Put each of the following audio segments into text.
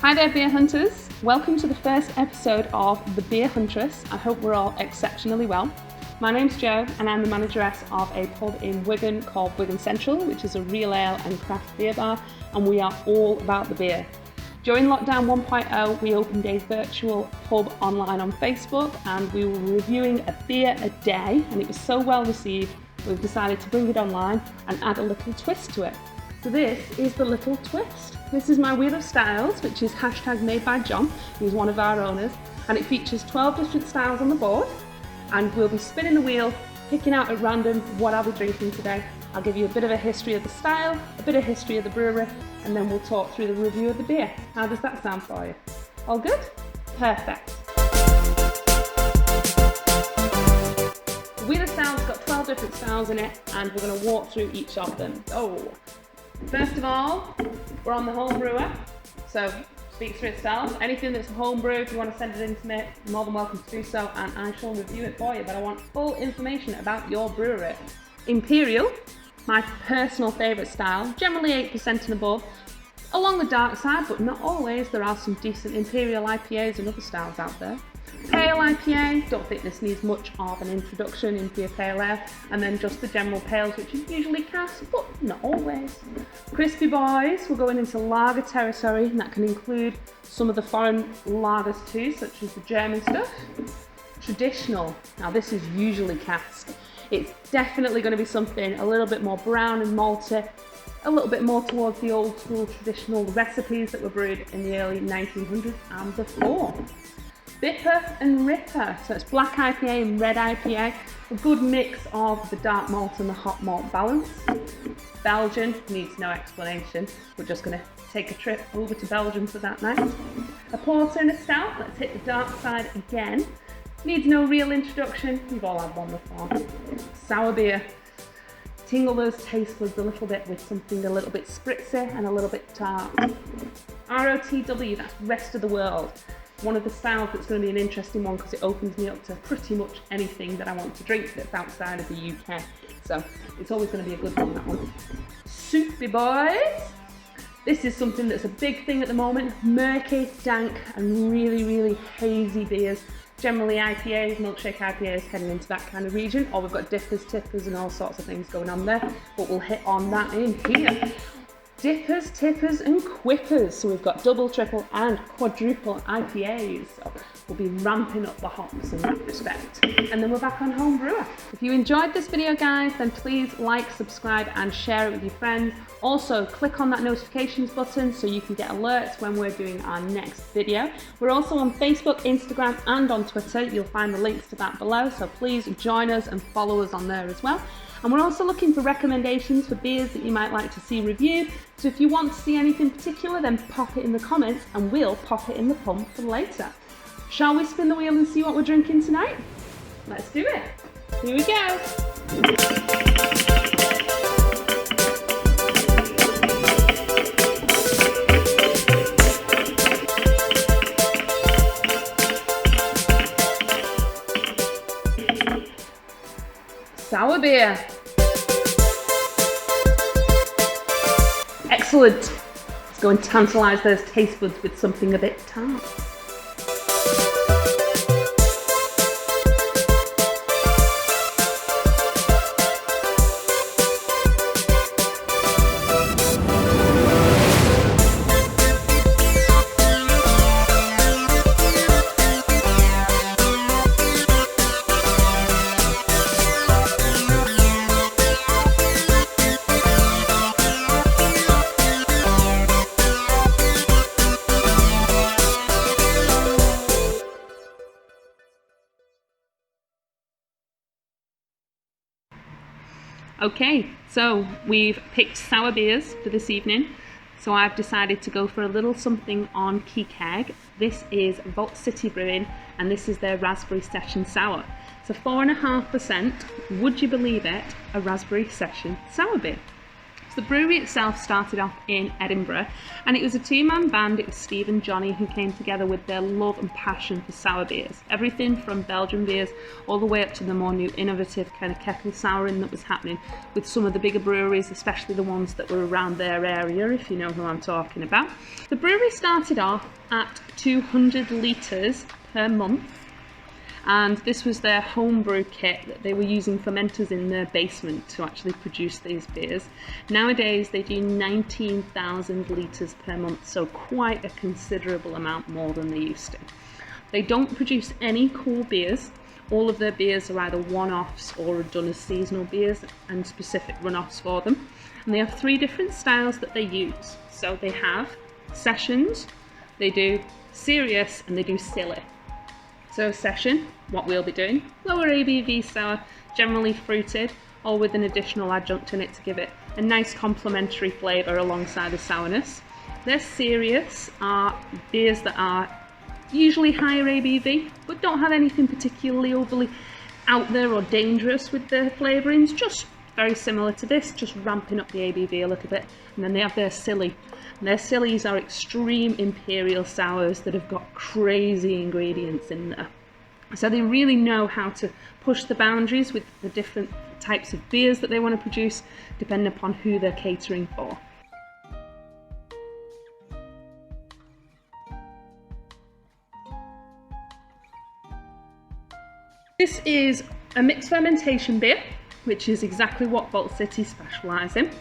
Hi there, beer hunters. Welcome to the first episode of the Beer Huntress. I hope we're all exceptionally well. My name's Jo and I'm the manageress of a pub in Wigan called Wigan Central, which is a real ale and craft beer bar, and we are all about the beer. During lockdown 1.0, we opened a virtual pub online on Facebook and we were reviewing a beer a day, and it was so well received we've decided to bring it online and add a little twist to it. So this is the little twist. This is my Wheel of Styles, which is hashtag made by John, who's one of our owners, and it features 12 different styles on the board, and we'll be spinning the wheel, picking out at random what I'll be drinking today. I'll give you a bit of a history of the style, a bit of history of the brewery, and then we'll talk through the review of the beer. How does that sound for you? All good? Perfect. The Wheel of Styles got 12 different styles in it, and we're going to walk through each of them. Oh, first of all, we're on the home brewer, so speaks for itself. Anything that's a home brew, if you want to send it in to me, you're more than welcome to do so, and I shall review it for you, but I want full information about your brewery. Imperial, my personal favourite style, generally 8% and above, along the dark side, but not always. There are some decent Imperial IPAs and other styles out there. Pale IPA, don't think this needs much of an introduction into your pale ale, and then just the general pales, which is usually cask, but not always. Crispy boys, we're going into lager territory, and that can include some of the foreign lagers too, such as the German stuff. Traditional, now this is usually cask. It's definitely going to be something a little bit more brown and malty, a little bit more towards the old school traditional recipes that were brewed in the early 1900s and before. Bipper and Ripper, so it's black IPA and red IPA, a good mix of the dark malt and the hot malt balance. Belgian needs no explanation, we're just going to take a trip over to Belgium for that night. A porter and a stout, let's hit the dark side again. Needs no real introduction, we've all had one before. Sour beer. Tingle those taste buds a little bit with something a little bit spritzy and a little bit tart. ROTW, that's rest of the world. One of the styles that's going to be an interesting one because it opens me up to pretty much anything that I want to drink that's outside of the UK. So it's always going to be a good one, that one. Soupy boys. This is something that's a big thing at the moment. Murky, dank and really, really hazy beers. Generally IPAs, milkshake IPAs heading into that kind of region, or we've got dippers, tippers and all sorts of things going on there, but we'll hit on that in here. Dippers, tippers and quippers, so we've got double, triple and quadruple IPAs, so we'll be ramping up the hops in that respect. And then we're back on home brewer. If you enjoyed this video guys, then please like, subscribe and share it with your friends. Also click on that notifications button so you can get alerts when we're doing our next video. We're also on Facebook, Instagram and on Twitter. You'll find the links to that below, so please join us and follow us on there as well. And we're also looking for recommendations for beers that you might like to see reviewed. So if you want to see anything particular, then pop it in the comments and we'll pop it in the pump for later. Shall we spin the wheel and see what we're drinking tonight? Let's do it. Here we go. Sour beer. Excellent. Let's go and tantalise those taste buds with something a bit tart. Okay, so we've picked sour beers for this evening, so I've decided to go for a little something on Key Keg. This is Vault City Brewing, and this is their Raspberry Session Sour. It's a 4.5%, would you believe it, a Raspberry Session Sour beer. So the brewery itself started off in Edinburgh, and it was a two-man band. It was Steve and Johnny who came together with their love and passion for sour beers. Everything from Belgian beers all the way up to the more new innovative kind of kettle souring that was happening with some of the bigger breweries, especially the ones that were around their area, if you know who I'm talking about. The brewery started off at 200 litres per month, and this was their homebrew kit that they were using fermenters in their basement to actually produce these beers. Nowadays they do 19,000 litres per month, so quite a considerable amount more than they used to. They don't produce any core beers. All of their beers are either one-offs or are done as seasonal beers and specific run-offs for them. And they have 3 different styles that they use. So they have sessions, they do serious, and they do silly. So session, what we'll be doing, lower ABV sour, generally fruited, or with an additional adjunct in it to give it a nice complementary flavour alongside the sourness. Their serious are beers that are usually higher ABV, but don't have anything particularly overly out there or dangerous with their flavourings, just very similar to this, just ramping up the ABV a little bit. And then they have their silly. And their sillies are extreme imperial sours that have got crazy ingredients in there. So they really know how to push the boundaries with the different types of beers that they want to produce, depending upon who they're catering for. This is a mixed fermentation beer, which is exactly what Vault City specialise in.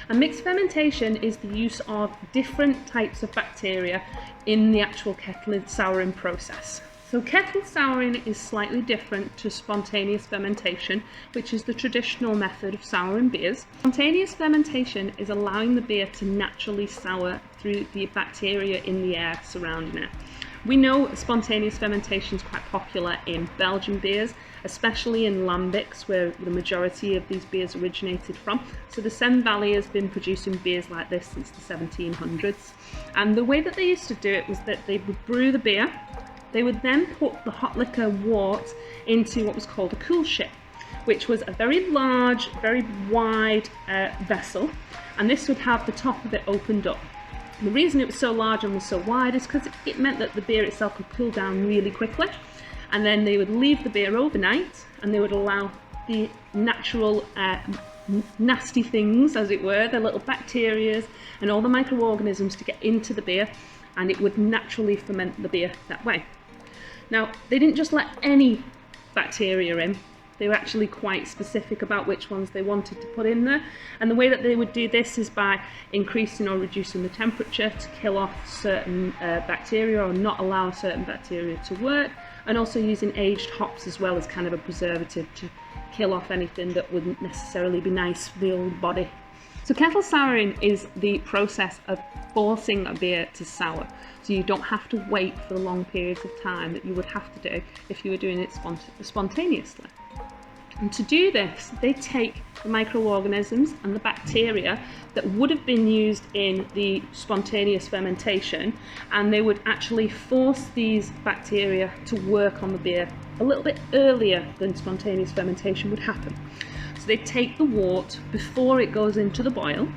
And mixed fermentation is the use of different types of bacteria in the actual kettle souring process. So kettle souring is slightly different to spontaneous fermentation, which is the traditional method of souring beers. Spontaneous fermentation is allowing the beer to naturally sour through the bacteria in the air surrounding it. We know spontaneous fermentation is quite popular in Belgian beers, especially in lambics, where the majority of these beers originated from. So the Seine Valley has been producing beers like this since the 1700s. And the way that they used to do it was that they would brew the beer, they would then put the hot liquor wort into what was called a cool ship, which was a very large, very wide vessel, and this would have the top of it opened up. The reason it was so large and was so wide is because it meant that the beer itself could cool down really quickly, and then they would leave the beer overnight and they would allow the natural nasty things, as it were, the little bacteria and all the microorganisms to get into the beer, and it would naturally ferment the beer that way. Now, they didn't just let any bacteria in. They were actually quite specific about which ones they wanted to put in there, and the way that they would do this is by increasing or reducing the temperature to kill off certain bacteria or not allow certain bacteria to work, and also using aged hops as well as kind of a preservative to kill off anything that wouldn't necessarily be nice for the old body. So kettle souring is the process of forcing a beer to sour, so you don't have to wait for the long periods of time that you would have to do if you were doing it spontaneously. And to do this, they take the microorganisms and the bacteria that would have been used in the spontaneous fermentation, and they would actually force these bacteria to work on the beer a little bit earlier than spontaneous fermentation would happen. So they take the wort before it goes into the boil.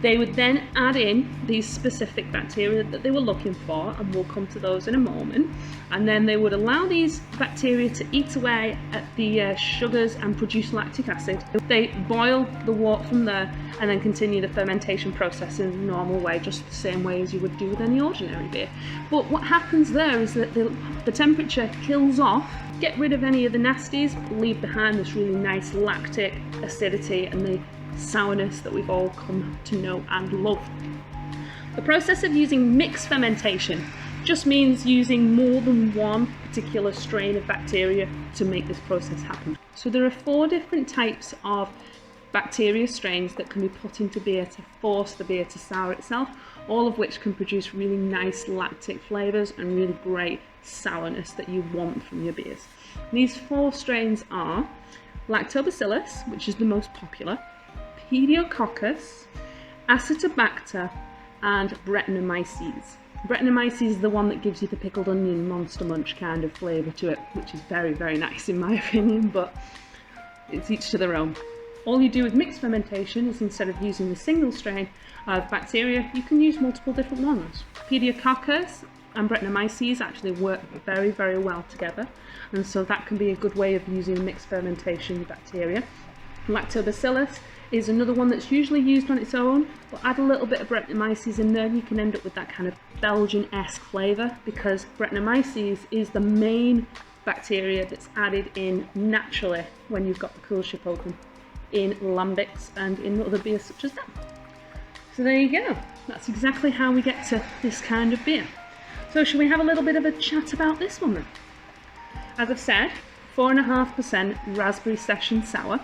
They would then add in these specific bacteria that they were looking for, and we'll come to those in a moment. And then they would allow these bacteria to eat away at the sugars and produce lactic acid. They boil the wort from there and then continue the fermentation process in a normal way, just the same way as you would do with any ordinary beer. But what happens there is that the temperature kills off, get rid of any of the nasties, leave behind this really nice lactic acidity and the sourness that we've all come to know and love. The process of using mixed fermentation just means using more than one particular strain of bacteria to make this process happen. So there are 4 different types of bacteria strains that can be put into beer to force the beer to sour itself, all of which can produce really nice lactic flavours and really great sourness that you want from your beers. These 4 strains are Lactobacillus, which is the most popular, Pediococcus, Acetobacter, and Brettanomyces. Brettanomyces is the one that gives you the pickled onion monster munch kind of flavour to it, which is very, very nice in my opinion, but it's each to their own. All you do with mixed fermentation is instead of using the single strain of bacteria, you can use multiple different ones. Pediococcus and Brettanomyces actually work very, very well together, and so that can be a good way of using mixed fermentation bacteria. Lactobacillus is another one that's usually used on its own, but add a little bit of Brettanomyces in there and you can end up with that kind of Belgian-esque flavour, because Brettanomyces is the main bacteria that's added in naturally when you've got the cool ship open in lambics and in other beers such as that. So there you go, that's exactly how we get to this kind of beer. So shall we have a little bit of a chat about this one then? As I've said, 4.5% raspberry session sour.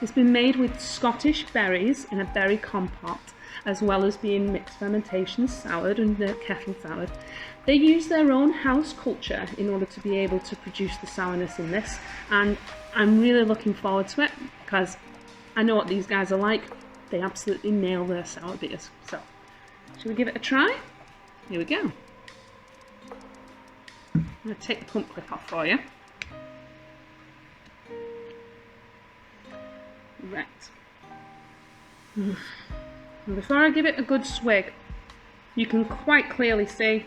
It's been made with Scottish berries in a berry compote, as well as being mixed fermentation soured and kettle soured. They use their own house culture in order to be able to produce the sourness in this, and I'm really looking forward to it because I know what these guys are like. They absolutely nail their sour beers. So, shall we give it a try? Here we go. I'm going to take the pump clip off for you. Right. And before I give it a good swig, you can quite clearly see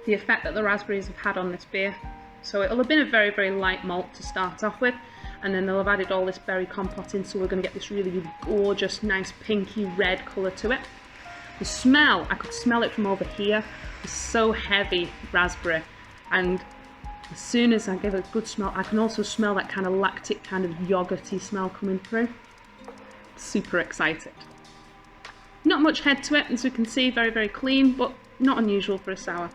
the effect that the raspberries have had on this beer. So it'll have been a very, very light malt to start off with, and then they'll have added all this berry compote in, so we're going to get this really, really gorgeous, nice pinky red colour to it. The smell, I could smell it from over here, is so heavy raspberry, and as soon as I give it a good smell, I can also smell that kind of lactic, kind of yogurty smell coming through. Super excited. Not much head to it, as you can see, very, very clean, but not unusual for a sour.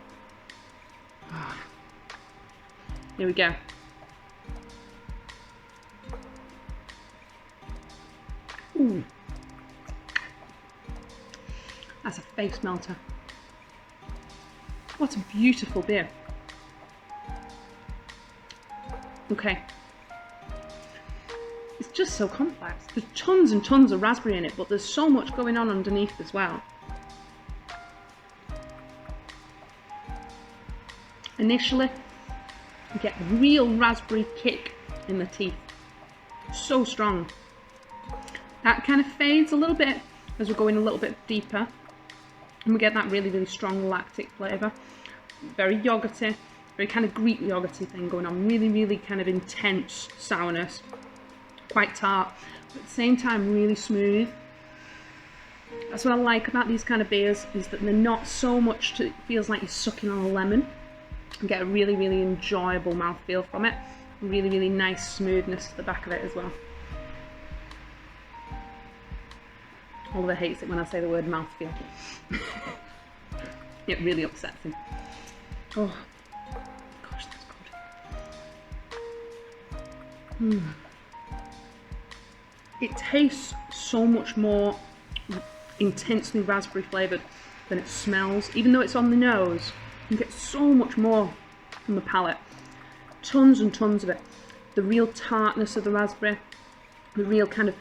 Here we go. Ooh. That's a face melter. What a beautiful beer. Okay. It's just so complex. There's tons and tons of raspberry in it, but there's so much going on underneath as well. Initially, you get a real raspberry kick in the teeth. So strong. That kind of fades a little bit as we're going a little bit deeper, and we get that really, really strong lactic flavour. Very yogurty, very kind of Greek yogurty thing going on. Really, really kind of intense sourness. Quite tart, but at the same time really smooth. That's what I like about these kind of beers, is that they're not so much it feels like you're sucking on a lemon. You get a really, really enjoyable mouthfeel from it. Really, really nice smoothness to the back of it as well. Oliver hates it when I say the word mouthfeel. It really upsets him. Oh, gosh, that's good. It tastes so much more intensely raspberry flavoured than it smells. Even though it's on the nose, you get so much more from the palate. Tons and tons of it. The real tartness of the raspberry, the real kind of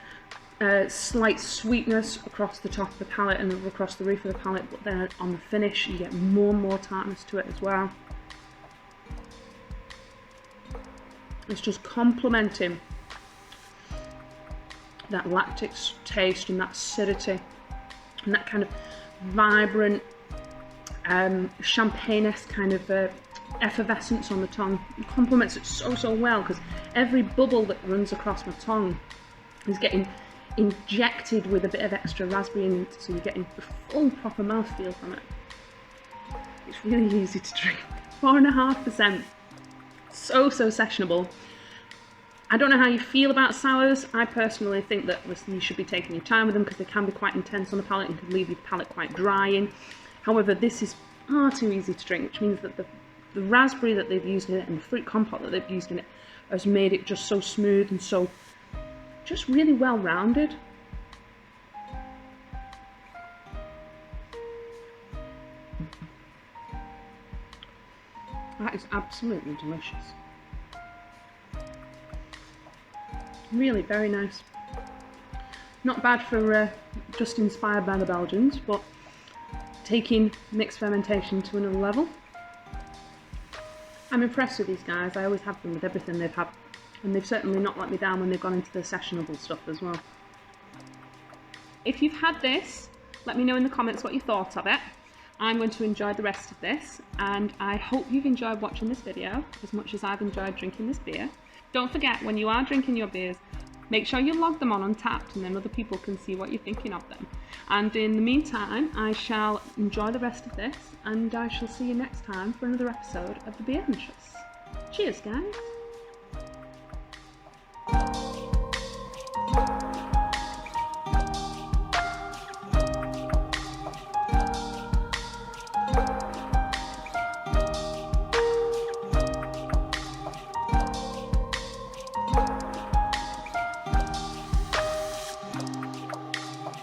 slight sweetness across the top of the palate and across the roof of the palate, but then on the finish you get more and more tartness to it as well. It's just complementing that lactic taste and that acidity and that kind of vibrant champagne-esque kind of effervescence on the tongue. It complements it so, so well, because every bubble that runs across my tongue is getting injected with a bit of extra raspberry in it, so you're getting the full proper mouthfeel from it. It's really easy to drink. 4.5%. So, so sessionable. I don't know how you feel about sours. I personally think that you should be taking your time with them, because they can be quite intense on the palate and can leave your palate quite drying. However, this is far too easy to drink, which means that the raspberry that they've used in it and the fruit compote that they've used in it has made it just so smooth and so just really well rounded. That is absolutely delicious. Really very nice. Not bad for just inspired by the Belgians, but taking mixed fermentation to another level. I'm impressed with these guys. I always have them with everything they've had. And they've certainly not let me down when they've gone into the sessionable stuff as well. If you've had this, let me know in the comments what you thought of it. I'm going to enjoy the rest of this, and I hope you've enjoyed watching this video as much as I've enjoyed drinking this beer. Don't forget, when you are drinking your beers, make sure you log them on Untapped, and then other people can see what you're thinking of them. And in the meantime, I shall enjoy the rest of this, and I shall see you next time for another episode of the Beer Huntress. Cheers, guys!